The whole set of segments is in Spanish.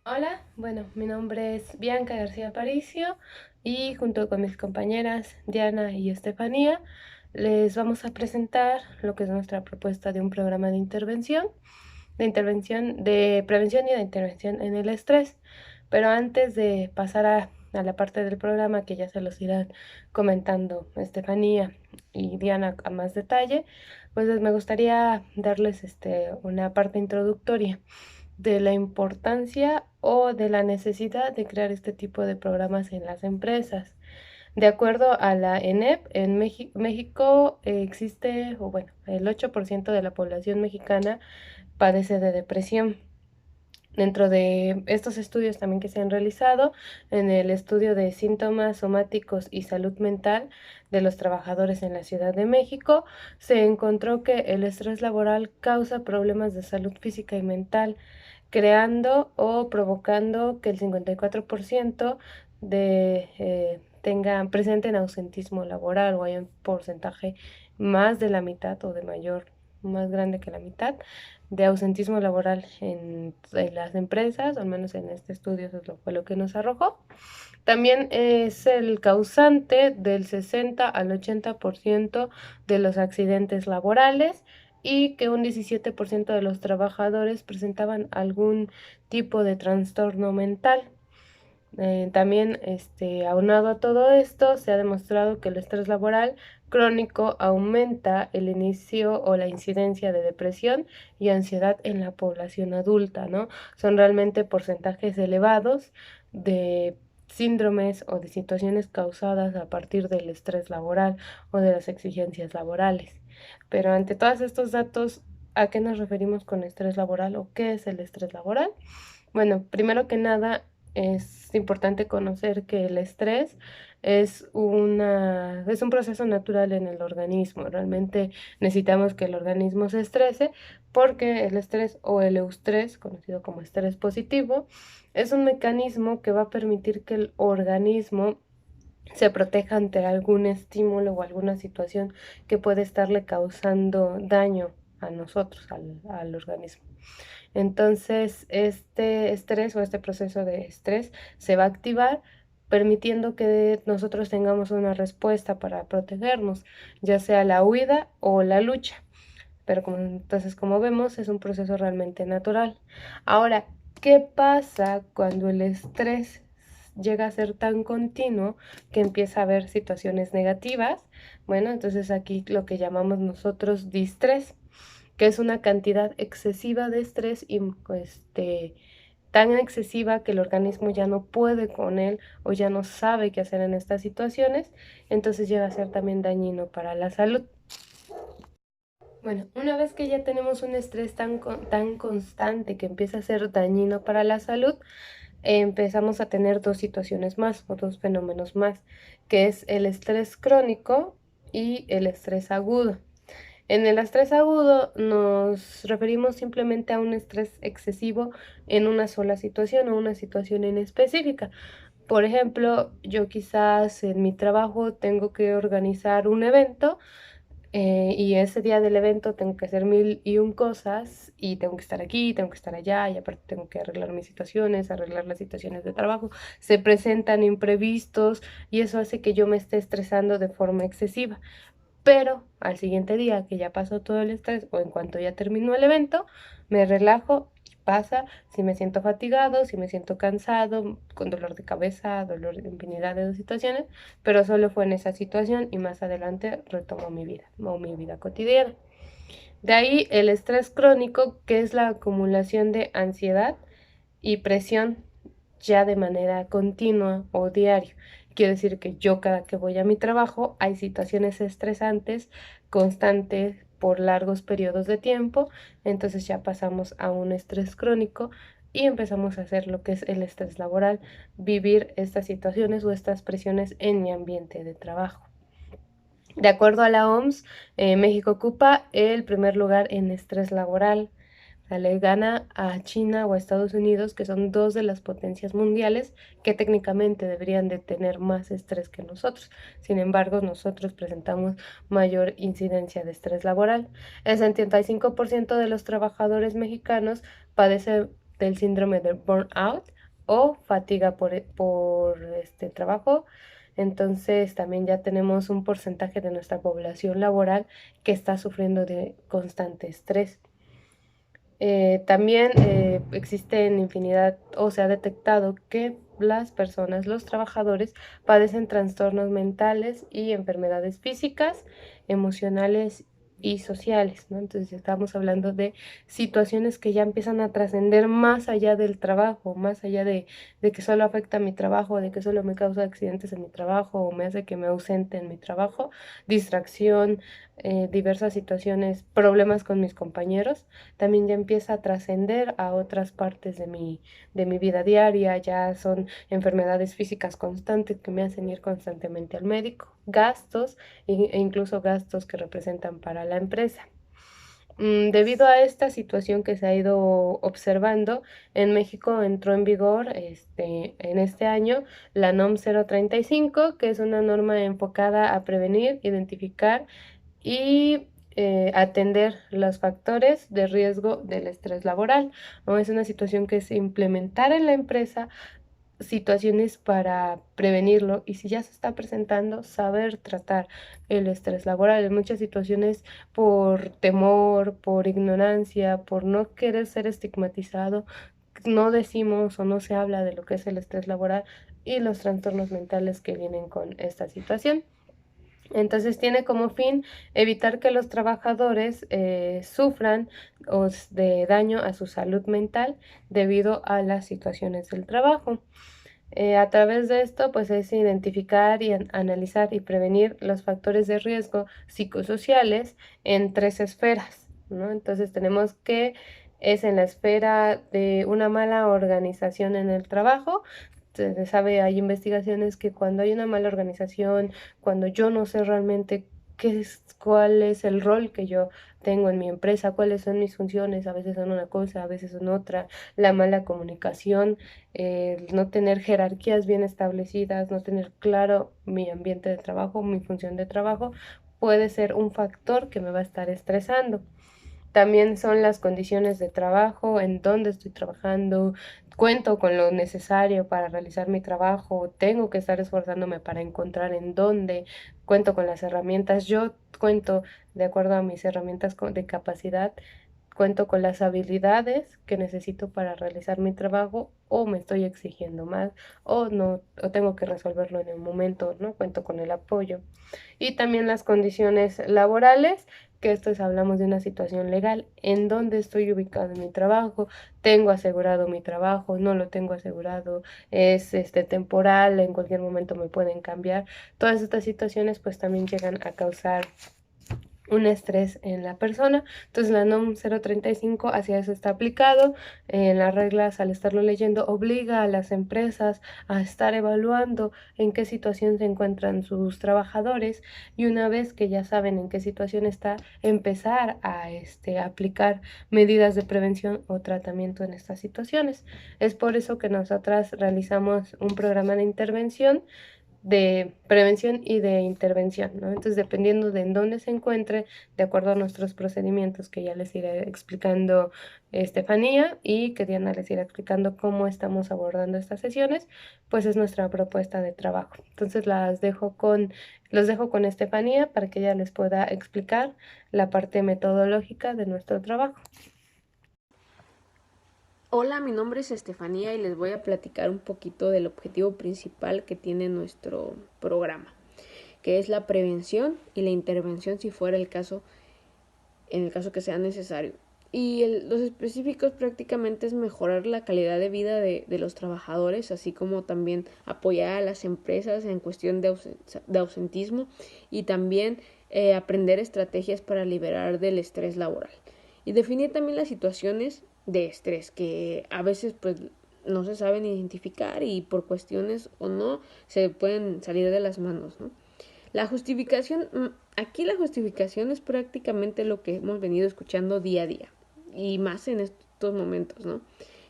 Hola, bueno, mi nombre es Bianca García Aparicio y junto con mis compañeras Diana y Estefanía les vamos a presentar lo que es nuestra propuesta de un programa de prevención y de intervención en el estrés. Pero antes de pasar a la parte del programa que ya se los irán comentando Estefanía y Diana a más detalle, pues me gustaría darles una parte introductoria de la importancia o de la necesidad de crear este tipo de programas en las empresas. De acuerdo a la ENEP, en México existe, o bueno, el 8% de la población mexicana padece de depresión. Dentro de estos estudios también que se han realizado, en el estudio de síntomas somáticos y salud mental de los trabajadores en la Ciudad de México, se encontró que el estrés laboral causa problemas de salud física y mental, creando o provocando que el 54% tengan presente en ausentismo laboral, o hay un porcentaje más de la mitad o de mayor, más grande que la mitad de ausentismo laboral en las empresas, al menos en este estudio eso fue lo que nos arrojó. También es el causante del 60 al 80% de los accidentes laborales, y que un 17% de los trabajadores presentaban algún tipo de trastorno mental. También, aunado a todo esto, se ha demostrado que el estrés laboral crónico aumenta el inicio o la incidencia de depresión y ansiedad en la población adulta, ¿no? Son realmente porcentajes elevados de síndromes o de situaciones causadas a partir del estrés laboral o de las exigencias laborales. Pero ante todos estos datos, ¿a qué nos referimos con estrés laboral o qué es el estrés laboral? Bueno, primero que nada, es importante conocer que el estrés es un proceso natural en el organismo. Realmente necesitamos que el organismo se estrese, porque el estrés o el eustrés, conocido como estrés positivo, es un mecanismo que va a permitir que el organismo se proteja ante algún estímulo o alguna situación que puede estarle causando daño a nosotros, al organismo. Entonces, este estrés o este proceso de estrés se va a activar, permitiendo que nosotros tengamos una respuesta para protegernos, ya sea la huida o la lucha. Pero entonces, como vemos, es un proceso realmente natural. Ahora, ¿qué pasa cuando el estrés llega a ser tan continuo que empieza a haber situaciones negativas? Bueno, entonces aquí lo que llamamos nosotros distrés, que es una cantidad excesiva de estrés y tan excesiva que el organismo ya no puede con él o ya no sabe qué hacer en estas situaciones, entonces llega a ser también dañino para la salud. Bueno, una vez que ya tenemos un estrés tan constante que empieza a ser dañino para la salud, empezamos a tener dos situaciones más o dos fenómenos más, que es el estrés crónico y el estrés agudo. En el estrés agudo nos referimos simplemente a un estrés excesivo en una sola situación o una situación en específica. Por ejemplo, yo quizás en mi trabajo tengo que organizar un evento, y ese día del evento tengo que hacer mil y un cosas, y tengo que estar aquí, tengo que estar allá, y aparte tengo que arreglar mis situaciones, arreglar las situaciones de trabajo. Se presentan imprevistos y eso hace que yo me esté estresando de forma excesiva. Pero al siguiente día que ya pasó todo el estrés o en cuanto ya terminó el evento, me relajo y pasa. Si me siento fatigado, si me siento cansado, con dolor de cabeza, dolor de infinidad de situaciones, pero solo fue en esa situación y más adelante retomo mi vida o mi vida cotidiana. De ahí el estrés crónico, que es la acumulación de ansiedad y presión ya de manera continua o diaria. Quiere decir que yo cada que voy a mi trabajo hay situaciones estresantes constantes por largos periodos de tiempo, entonces ya pasamos a un estrés crónico y empezamos a hacer lo que es el estrés laboral, vivir estas situaciones o estas presiones en mi ambiente de trabajo. De acuerdo a la OMS, México ocupa el primer lugar en estrés laboral. O sea, le gana a China o a Estados Unidos, que son dos de las potencias mundiales que técnicamente deberían de tener más estrés que nosotros. Sin embargo, nosotros presentamos mayor incidencia de estrés laboral. El 75% de los trabajadores mexicanos padece del síndrome de burnout o fatiga por este trabajo. Entonces también ya tenemos un porcentaje de nuestra población laboral que está sufriendo de constante estrés. También existen infinidad, o se ha detectado que las personas, los trabajadores, padecen trastornos mentales y enfermedades físicas, emocionales y sociales, ¿no? Entonces estamos hablando de situaciones que ya empiezan a trascender más allá del trabajo, más allá de que solo afecta a mi trabajo, de que solo me causa accidentes en mi trabajo o me hace que me ausente en mi trabajo, distracción, diversas situaciones, problemas con mis compañeros, también ya empieza a trascender a otras partes de mi vida diaria, ya son enfermedades físicas constantes que me hacen ir constantemente al médico, gastos e incluso gastos que representan para la empresa. Debido a esta situación que se ha ido observando, en México entró en vigor en este año la NOM 035, que es una norma enfocada a prevenir, identificar y atender los factores de riesgo del estrés laboral, ¿no? Es una situación que se implementar en la empresa situaciones para prevenirlo y si ya se está presentando, saber tratar el estrés laboral. En muchas situaciones por temor, por ignorancia, por no querer ser estigmatizado, no decimos o no se habla de lo que es el estrés laboral y los trastornos mentales que vienen con esta situación. Entonces tiene como fin evitar que los trabajadores sufran de daño a su salud mental debido a las situaciones del trabajo. A través de esto, pues es identificar y analizar y prevenir los factores de riesgo psicosociales en tres esferas, ¿no? Entonces tenemos que es en la esfera de una mala organización en el trabajo. Se sabe, hay investigaciones que cuando hay una mala organización, cuando yo no sé realmente cuál es el rol que yo tengo en mi empresa, cuáles son mis funciones, a veces son una cosa, a veces son otra, la mala comunicación, no tener jerarquías bien establecidas, no tener claro mi ambiente de trabajo, mi función de trabajo, puede ser un factor que me va a estar estresando. También son las condiciones de trabajo, en dónde estoy trabajando, cuento con lo necesario para realizar mi trabajo, tengo que estar esforzándome para encontrar en dónde, cuento con las herramientas, yo cuento de acuerdo a mis herramientas de capacidad, cuento con las habilidades que necesito para realizar mi trabajo o me estoy exigiendo más o no, o tengo que resolverlo en el momento, ¿no? Cuento con el apoyo. Y también las condiciones laborales, que esto es, hablamos de una situación legal, en dónde estoy ubicado en mi trabajo, tengo asegurado mi trabajo, no lo tengo asegurado, es temporal, en cualquier momento me pueden cambiar. Todas estas situaciones pues también llegan a causar un estrés en la persona. Entonces la NOM 035 hacia eso está aplicado. En las reglas, al estarlo leyendo, obliga a las empresas a estar evaluando en qué situación se encuentran sus trabajadores y una vez que ya saben en qué situación está, empezar a aplicar medidas de prevención o tratamiento en estas situaciones. Es por eso que nosotras realizamos un programa de intervención de prevención y de intervención, ¿no? Entonces, dependiendo de en dónde se encuentre, de acuerdo a nuestros procedimientos que ya les iré explicando Estefanía y que Diana les irá explicando cómo estamos abordando estas sesiones, pues es nuestra propuesta de trabajo. Entonces, los dejo con Estefanía para que ella les pueda explicar la parte metodológica de nuestro trabajo. Hola, mi nombre es Estefanía y les voy a platicar un poquito del objetivo principal que tiene nuestro programa, que es la prevención y la intervención si fuera el caso, en el caso que sea necesario. Y los específicos prácticamente es mejorar la calidad de vida de los trabajadores, así como también apoyar a las empresas en cuestión de ausentismo y también aprender estrategias para liberar del estrés laboral. Y definir también las situaciones de estrés que a veces pues no se saben identificar y por cuestiones o no se pueden salir de las manos, ¿no? La justificación, aquí la justificación es prácticamente lo que hemos venido escuchando día a día y más en estos momentos, ¿no?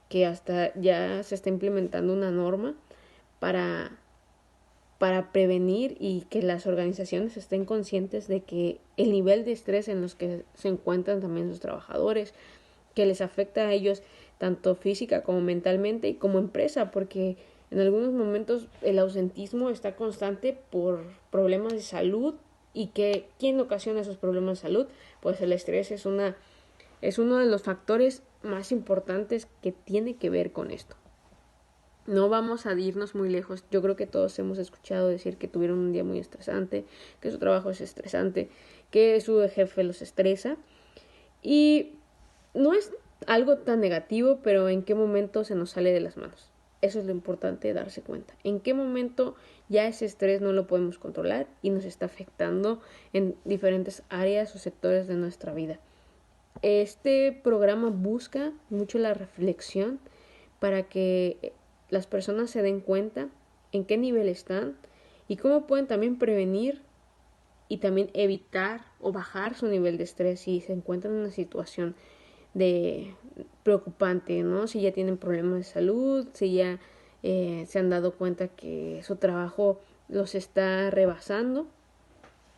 Que hasta ya se está implementando una norma para, para prevenir y que las organizaciones estén conscientes de que el nivel de estrés en los que se encuentran también sus trabajadores, que les afecta a ellos tanto física como mentalmente y como empresa, porque en algunos momentos el ausentismo está constante por problemas de salud. ¿Y quién ocasiona esos problemas de salud? Pues el estrés es uno de los factores más importantes que tiene que ver con esto. No vamos a irnos muy lejos. Yo creo que todos hemos escuchado decir que tuvieron un día muy estresante, que su trabajo es estresante, que su jefe los estresa. Y no es algo tan negativo, pero ¿en qué momento se nos sale de las manos? Eso es lo importante, darse cuenta. ¿En qué momento ya ese estrés no lo podemos controlar y nos está afectando en diferentes áreas o sectores de nuestra vida? Este programa busca mucho la reflexión para que las personas se den cuenta en qué nivel están y cómo pueden también prevenir y también evitar o bajar su nivel de estrés si se encuentran en una situación de preocupante, ¿no? Si ya tienen problemas de salud, si ya se han dado cuenta que su trabajo los está rebasando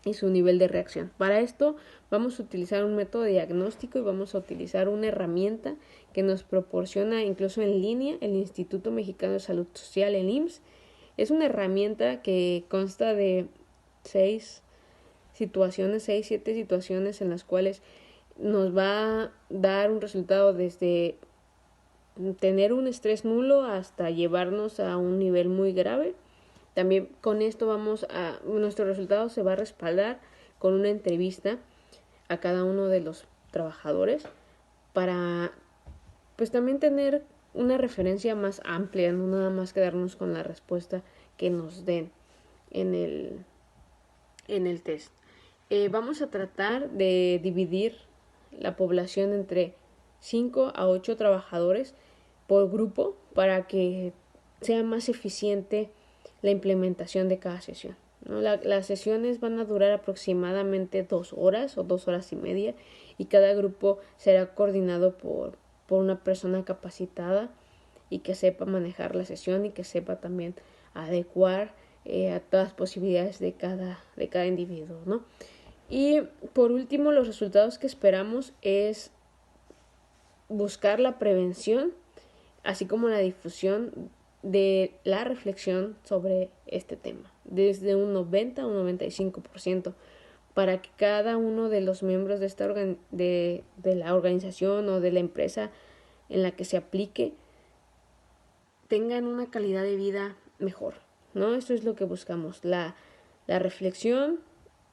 y su nivel de reacción. Para esto vamos a utilizar un método diagnóstico y vamos a utilizar una herramienta que nos proporciona incluso en línea el Instituto Mexicano de Salud Social, el IMSS. Es una herramienta que consta de 7 situaciones en las cuales nos va a dar un resultado desde tener un estrés nulo hasta llevarnos a un nivel muy grave. También con esto nuestro resultado se va a respaldar con una entrevista a cada uno de los trabajadores para pues también tener una referencia más amplia, no nada más quedarnos con la respuesta que nos den en el test. Vamos a tratar de dividir la población entre 5 a 8 trabajadores por grupo para que sea más eficiente la implementación de cada sesión, ¿no? Las sesiones van a durar aproximadamente 2 horas o 2 horas y media y cada grupo será coordinado por una persona capacitada y que sepa manejar la sesión y que sepa también adecuar a todas las posibilidades de cada individuo, ¿no? Y por último, los resultados que esperamos es buscar la prevención, así como la difusión de la reflexión sobre este tema, desde un 90 a un 95%, para que cada uno de los miembros de la organización o de la empresa en la que se aplique tengan una calidad de vida mejor, ¿no? Esto es lo que buscamos, la reflexión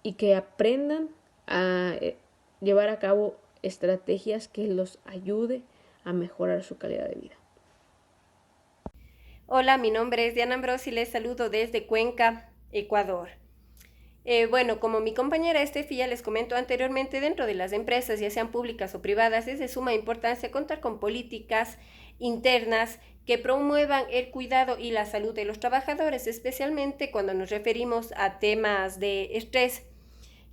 y que aprendan a llevar a cabo estrategias que los ayude a mejorar su calidad de vida. Hola, mi nombre es Diana Ambrosi y les saludo desde Cuenca, Ecuador. Bueno, como mi compañera Estefi ya les comentó anteriormente, dentro de las empresas, ya sean públicas o privadas, es de suma importancia contar con políticas internas que promuevan el cuidado y la salud de los trabajadores, especialmente cuando nos referimos a temas de estrés,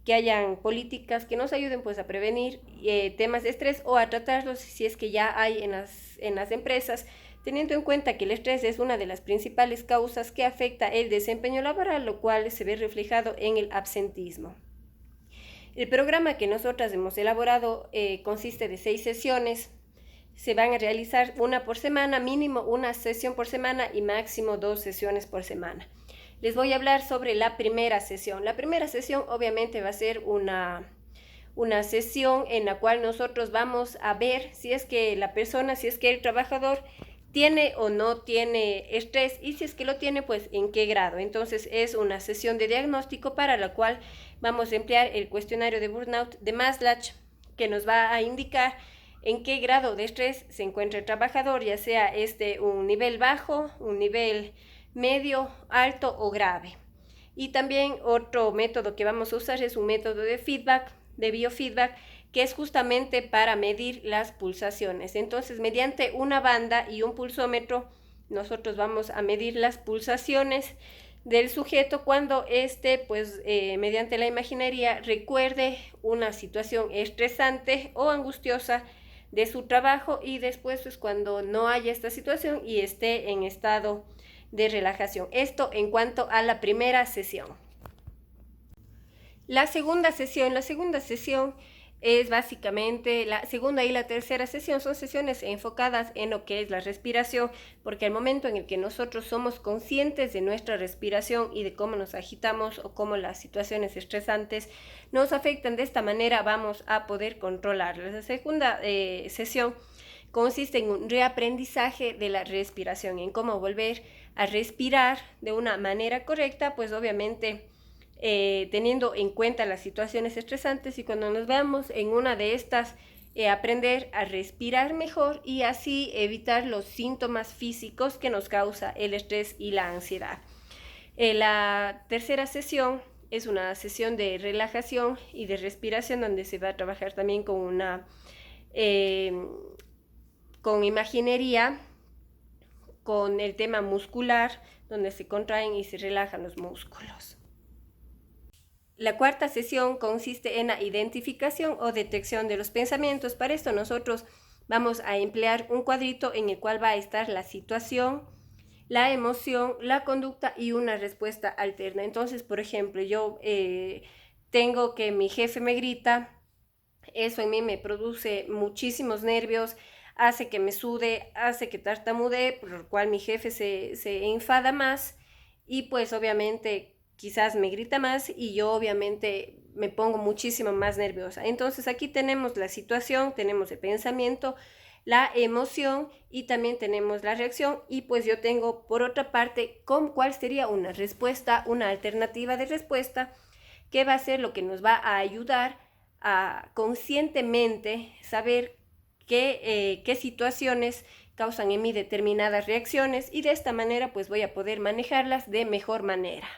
que hayan políticas que nos ayuden pues a prevenir temas de estrés o a tratarlos si es que ya hay en las empresas, teniendo en cuenta que el estrés es una de las principales causas que afecta el desempeño laboral, lo cual se ve reflejado en el absentismo. El programa que nosotras hemos elaborado consiste de 6 sesiones. Se van a realizar una por semana, mínimo una sesión por semana y máximo 2 sesiones por semana. Les voy a hablar sobre la primera sesión. La primera sesión obviamente va a ser una sesión en la cual nosotros vamos a ver si es que el trabajador tiene o no tiene estrés y si es que lo tiene, pues en qué grado. Entonces es una sesión de diagnóstico para la cual vamos a emplear el cuestionario de burnout de Maslach, que nos va a indicar en qué grado de estrés se encuentra el trabajador, ya sea un nivel bajo, un nivel medio, alto o grave. Y también otro método que vamos a usar es un método de feedback, de biofeedback, que es justamente para medir las pulsaciones. Entonces, mediante una banda y un pulsómetro, nosotros vamos a medir las pulsaciones del sujeto cuando mediante la imaginería recuerde una situación estresante o angustiosa de su trabajo y después pues cuando no haya esta situación y esté en estado de relajación. Esto en cuanto a la primera sesión. La segunda sesión es básicamente la segunda y la tercera sesión, son sesiones enfocadas en lo que es la respiración, porque al momento en el que nosotros somos conscientes de nuestra respiración y de cómo nos agitamos o cómo las situaciones estresantes nos afectan de esta manera, vamos a poder controlarlas. La segunda sesión consiste en un reaprendizaje de la respiración, en cómo volver a respirar de una manera correcta, pues obviamente teniendo en cuenta las situaciones estresantes, y cuando nos veamos en una de estas, aprender a respirar mejor y así evitar los síntomas físicos que nos causa el estrés y la ansiedad. La tercera sesión es una sesión de relajación y de respiración, donde se va a trabajar también con imaginería, con el tema muscular, donde se contraen y se relajan los músculos. La cuarta sesión consiste en la identificación o detección de los pensamientos. Para esto nosotros vamos a emplear un cuadrito en el cual va a estar la situación, la emoción, la conducta y una respuesta alterna. Entonces, por ejemplo, yo tengo que mi jefe me grita, eso en mí me produce muchísimos nervios, hace que me sude, hace que tartamudee, por lo cual mi jefe se enfada más y pues obviamente quizás me grita más y yo obviamente me pongo muchísimo más nerviosa. Entonces aquí tenemos la situación, tenemos el pensamiento, la emoción y también tenemos la reacción, y pues yo tengo por otra parte cuál sería una respuesta, una alternativa de respuesta que va a ser lo que nos va a ayudar a conscientemente saber qué situaciones causan en mí determinadas reacciones, y de esta manera pues voy a poder manejarlas de mejor manera.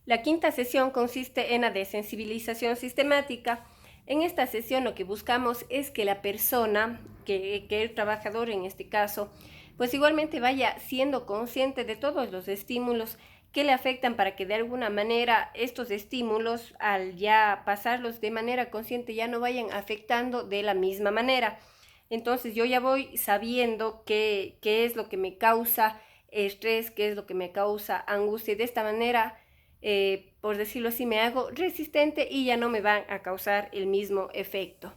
La quinta sesión consiste en la desensibilización sistemática. En esta sesión lo que buscamos es que la persona, que el trabajador en este caso, pues igualmente vaya siendo consciente de todos los estímulos que le afectan, para que de alguna manera estos estímulos, al ya pasarlos de manera consciente, ya no vayan afectando de la misma manera. Entonces yo ya voy sabiendo qué es lo que me causa estrés, qué es lo que me causa angustia, y de esta manera, por decirlo así, me hago resistente y ya no me van a causar el mismo efecto.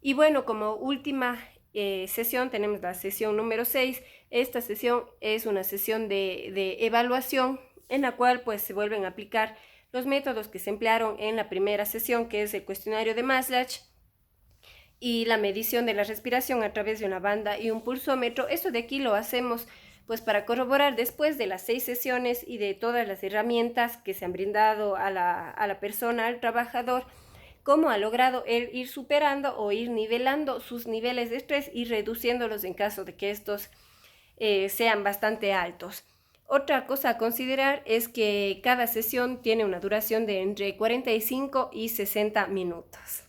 Y bueno, como última sesión tenemos la sesión número 6. Esta sesión es una sesión de evaluación, en la cual pues se vuelven a aplicar los métodos que se emplearon en la primera sesión, que es el cuestionario de Maslach y la medición de la respiración a través de una banda y un pulsómetro. Esto de aquí lo hacemos pues para corroborar, después de las 6 sesiones y de todas las herramientas que se han brindado a la persona, al trabajador, cómo ha logrado él ir superando o ir nivelando sus niveles de estrés y reduciéndolos en caso de que estos sean bastante altos. Otra cosa a considerar es que cada sesión tiene una duración de entre 45 y 60 minutos.